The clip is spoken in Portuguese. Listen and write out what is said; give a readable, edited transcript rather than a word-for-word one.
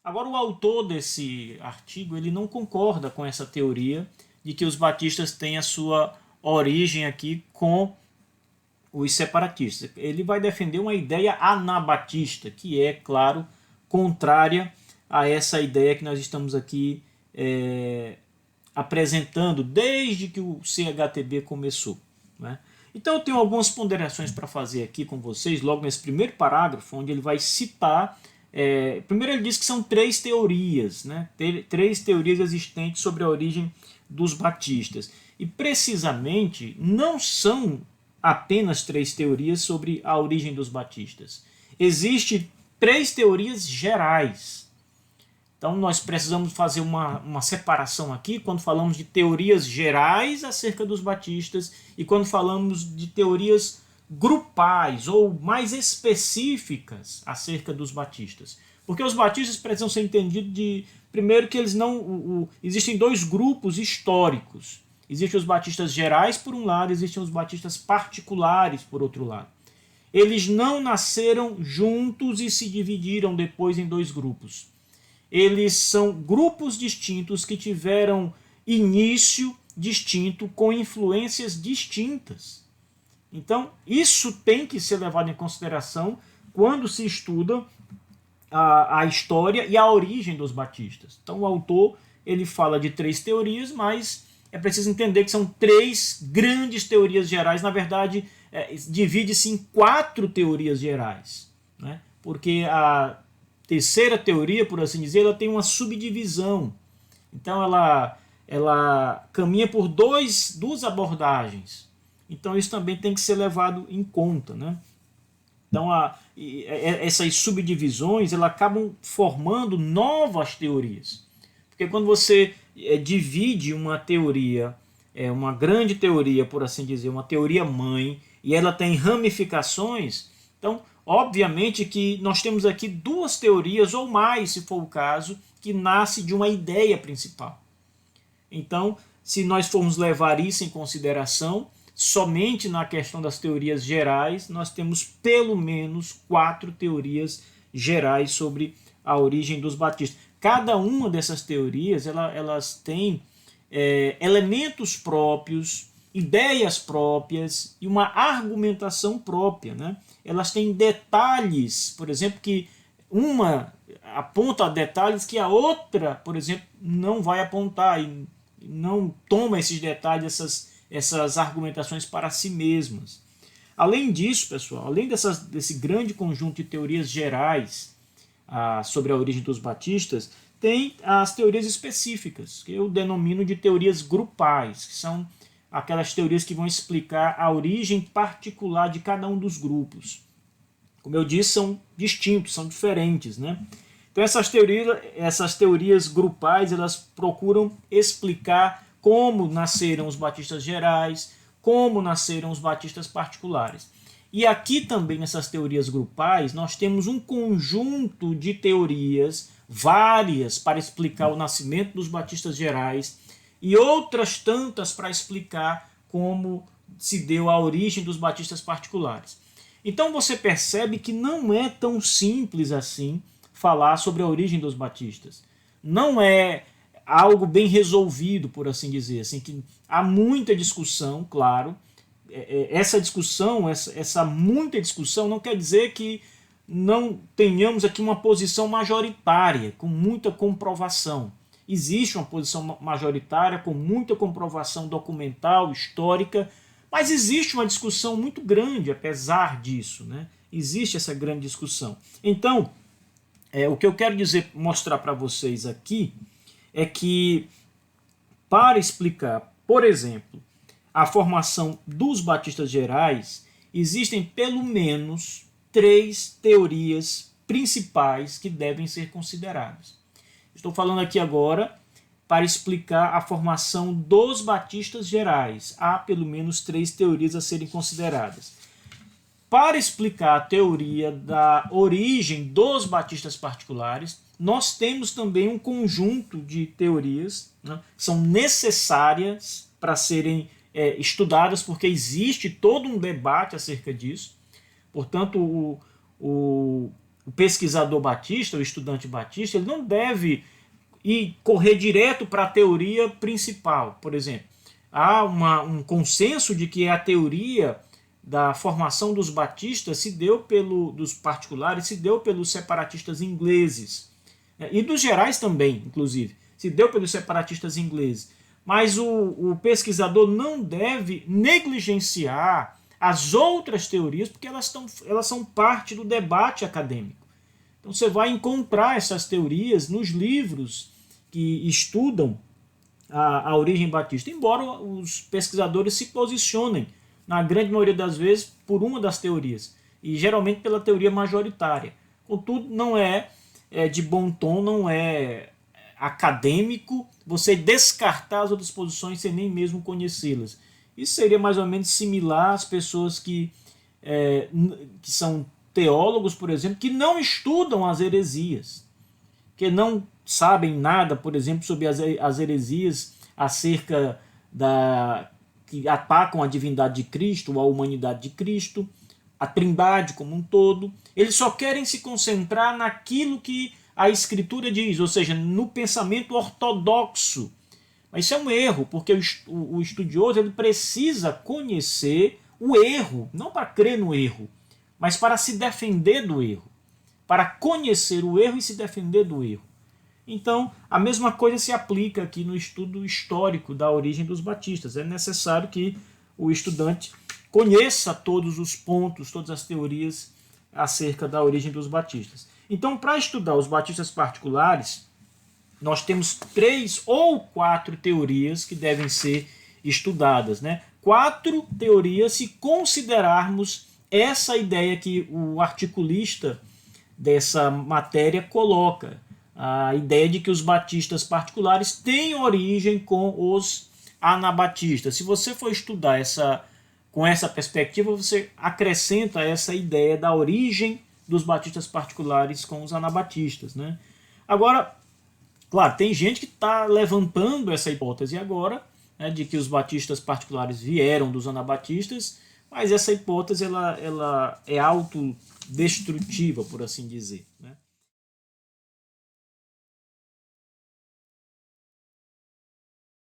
Agora, o autor desse artigo ele não concorda com essa teoria de que os batistas têm a sua origem aqui com os separatistas. Ele vai defender uma ideia anabatista, que é, claro, contrária a essa ideia que nós estamos aqui apresentando desde que o CHTB começou. Né? Então eu tenho algumas ponderações para fazer aqui com vocês, logo nesse primeiro parágrafo, onde ele vai citar. Primeiro ele diz que são três teorias, né? Três teorias existentes sobre a origem dos batistas. E precisamente não são apenas três teorias sobre a origem dos batistas. Existem três teorias gerais. Então nós precisamos fazer uma separação aqui quando falamos de teorias gerais acerca dos batistas e quando falamos de teorias grupais ou mais específicas acerca dos batistas. Porque os batistas precisam ser entendidos de, primeiro, que eles não. Existem dois grupos históricos. Existem os batistas gerais, por um lado, existem os batistas particulares, por outro lado. Eles não nasceram juntos e se dividiram depois em dois grupos. Eles são grupos distintos que tiveram início distinto com influências distintas. Então, isso tem que ser levado em consideração quando se estuda a história e a origem dos batistas. Então, o autor ele fala de três teorias, mas é preciso entender que são três grandes teorias gerais. Na verdade, divide-se em quatro teorias gerais. Né? Porque a terceira teoria, por assim dizer, ela tem uma subdivisão. Então, ela caminha por duas abordagens. Então isso também tem que ser levado em conta. Né? Então essas subdivisões elas acabam formando novas teorias. Porque quando você divide uma teoria, uma grande teoria, por assim dizer, uma teoria mãe, e ela tem ramificações, então obviamente que nós temos aqui duas teorias ou mais, se for o caso, que nasce de uma ideia principal. Então, se nós formos levar isso em consideração, somente na questão das teorias gerais, nós temos pelo menos quatro teorias gerais sobre a origem dos batistas. Cada uma dessas teorias elas têm elementos próprios, ideias próprias e uma argumentação própria. Né? Elas têm detalhes, por exemplo, que uma aponta detalhes que a outra, por exemplo, não vai apontar e não toma esses detalhes, essas argumentações para si mesmas. Além disso, pessoal, além desse grande conjunto de teorias gerais sobre a origem dos batistas, tem as teorias específicas, que eu denomino de teorias grupais, que são aquelas teorias que vão explicar a origem particular de cada um dos grupos. Como eu disse, são distintos, são diferentes, né? Então essas teorias grupais, elas procuram explicar como nasceram os batistas gerais, como nasceram os batistas particulares. E aqui também, nessas teorias grupais, nós temos um conjunto de teorias, várias, para explicar o nascimento dos batistas gerais e outras tantas para explicar como se deu a origem dos batistas particulares. Então você percebe que não é tão simples assim falar sobre a origem dos batistas. Não é algo bem resolvido, por assim dizer. Assim, que há muita discussão, claro. Essa discussão, essa muita discussão, não quer dizer que não tenhamos aqui uma posição majoritária, com muita comprovação. Existe uma posição majoritária, com muita comprovação documental, histórica, mas existe uma discussão muito grande, apesar disso. Né? Existe essa grande discussão. Então, o que eu quero mostrar para vocês aqui é que, para explicar, por exemplo, a formação dos batistas gerais, existem pelo menos três teorias principais que devem ser consideradas. Estou falando aqui agora para explicar a formação dos batistas gerais. Há pelo menos três teorias a serem consideradas. Para explicar a teoria da origem dos batistas particulares, nós temos também um conjunto de teorias, né, que são necessárias para serem estudadas, porque existe todo um debate acerca disso. Portanto, o pesquisador batista, o estudante batista, ele não deve ir correr direto para a teoria principal. Por exemplo, há um consenso de que a teoria da formação dos batistas dos particulares se deu pelos separatistas ingleses, né? E dos gerais também, inclusive, se deu pelos separatistas ingleses. Mas o pesquisador não deve negligenciar as outras teorias, porque elas são parte do debate acadêmico. Então você vai encontrar essas teorias nos livros que estudam a origem batista, embora os pesquisadores se posicionem, na grande maioria das vezes, por uma das teorias, e geralmente pela teoria majoritária. Contudo, não é de bom tom, não é acadêmico você descartar as outras posições sem nem mesmo conhecê-las. Isso seria mais ou menos similar às pessoas que são teólogos, por exemplo, que não estudam as heresias, que não sabem nada, por exemplo, sobre as heresias acerca que atacam a divindade de Cristo, a humanidade de Cristo, a trindade como um todo. Eles só querem se concentrar naquilo que a Escritura diz, ou seja, no pensamento ortodoxo. Mas isso é um erro, porque o estudioso ele precisa conhecer o erro, não para crer no erro, mas para se defender do erro, para conhecer o erro e se defender do erro. Então, a mesma coisa se aplica aqui no estudo histórico da origem dos batistas. É necessário que o estudante conheça todos os pontos, todas as teorias acerca da origem dos batistas. Então, para estudar os batistas particulares, nós temos 3 ou 4 teorias que devem ser estudadas, né? 4 teorias se considerarmos essa ideia que o articulista dessa matéria coloca, a ideia de que os batistas particulares têm origem com os anabatistas. Se você for estudar com essa perspectiva, você acrescenta essa ideia da origem dos batistas particulares com os anabatistas, né? Agora, claro, tem gente que está levantando essa hipótese agora, né, de que os batistas particulares vieram dos anabatistas, mas essa hipótese ela é autodestrutiva, por assim dizer, né?